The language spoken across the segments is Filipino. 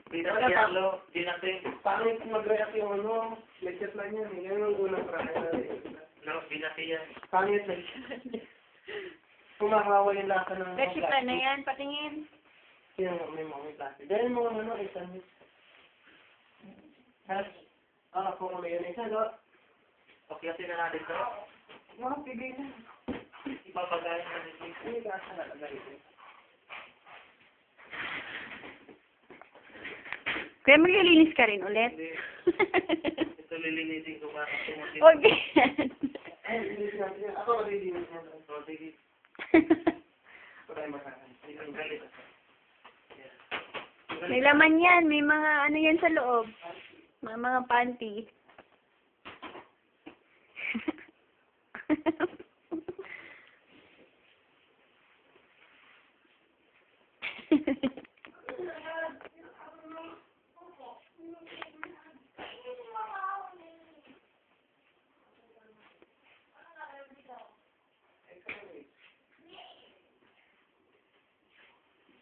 Pinakiyalo, dinating. Paano yung mag-react yung ano? Lecture lang yan. Yan yung unang try. No, binatiyan. Pangit lang. Kumakawa yung lasa ng... Lecture plan na yan, patingin. Yan, may mga klase. Dahil mga ano, isang... Has? Kung ano yun, isa, no? Pakiyasin na natin ito. Mga pigay na. Ipapagayin na natin. Hindi ka sa nalagay ito. Kaya maglilinis ka rin ulit. Hindi. Ito lilinisin ko para tumutin. Okay. Ay, hindi natin yan. Ako malilinis yan. So, sige. Para yung makakan. Ang galit. May laman yan. May mga ano yan sa loob. Mga panty.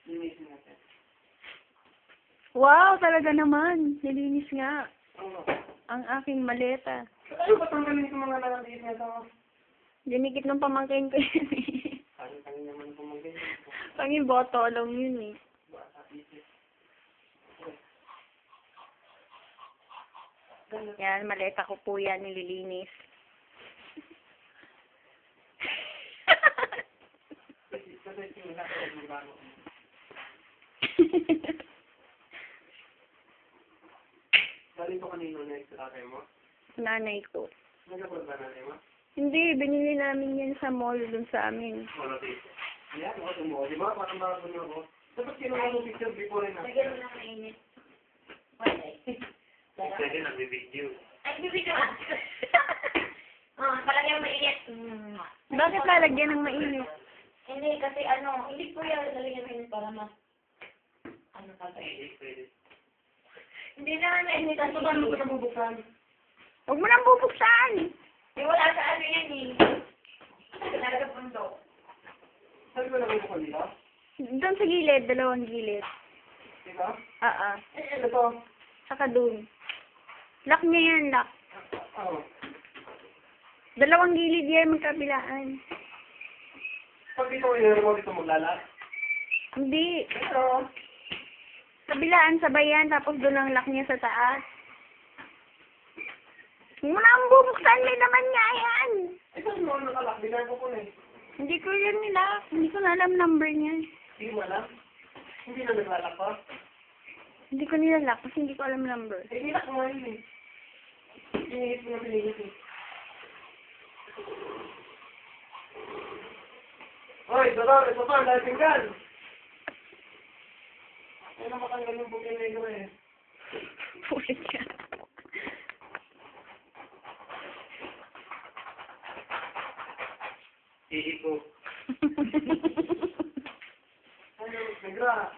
Linisin natin. Wow, talaga naman. Nilinis nga. Ano? Ang aking maleta. Ano ba tanggalin ko mga nakaliit na ito? Dinikit ng pamangkin ko yun eh. Kanya naman pumagay. Pangiboto lang yun eh. Yan, maleta ko po yan, nililinis. Galing ko kanino na sa tatay mo? Nanay ko. Nagapag ba nanay mo? Hindi, binili namin yan sa mall dun sa amin. Wala dito. Yan, ako mo. Di ba? Parang bago na ako. Dapat kinuha mo picture before na. Lagyan mo na mainit. Wala Pwede nagbibideo. Ay, bibigyan ka. Palagyan mo mainit. Bakit lalagyan ng mainit? Hindi, kasi ano, hindi po yan lalagyan mainit para mas, ano ka ba? Pwede. Hindi naman mainit. Ano ba mo sa bubuksan? Huwag mo nang bubuksan. Eh, wala sa ano yan eh. Talaga pundo. Sabi ko na kayo ko dito? Doon sa gilid, dalawang gilid. Dito? Ito. Saka doon. Lock niya yan, lock. Oo. Dalawang gilid yan, magkabilaan. Pag dito ko yung remote dito maglalat? Hindi. Ito. Kabilaan, sabayan, tapos doon ang lock niya sa taas. Huwag mo na ang bubuksan, may naman nga yan. Ito mo nakalak. Bigay ko po na eh. Hindi ko yan nila. Hindi ko na alam number niya. Hindi mo alam? Hindi na naglalak pa? Hindi ko nilalak kasi hindi ko alam number. Eh, nilak mo yun eh. Pinihit mo na pinihit eh. Hoy, Dolores, ito pa, dahil tinggal. Ay, na matanggal yung bukay negro eh. Pulit ka. Iiko. Ano, negra.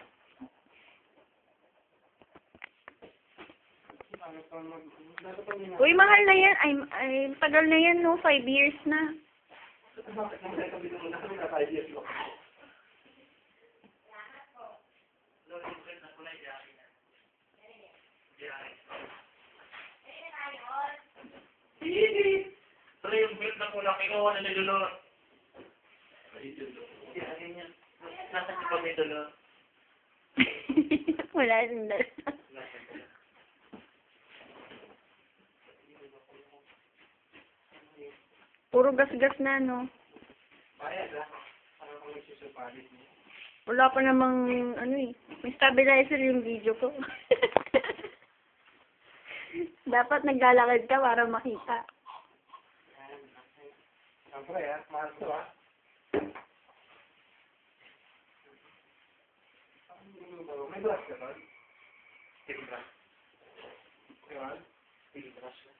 Uy, mahal na yan. Ay, tagal na yan, no? 5 years na. Bakit naman ito dito mo na kami na 5 years ko? Pero yung build na kulak, ikaw na nilulot. Nasa si kami dulot. Wala nang dala. Puro gas-gas na, no? Bayad ah. Ano kung nagsusupalit mo? Wala pa namang, ano eh. May stabilizer yung video ko. Dapat naglalakad ka para makita. Siyempre ah, mahal to ah. May brush ka ba? Timbra. Diba? Timbra siya.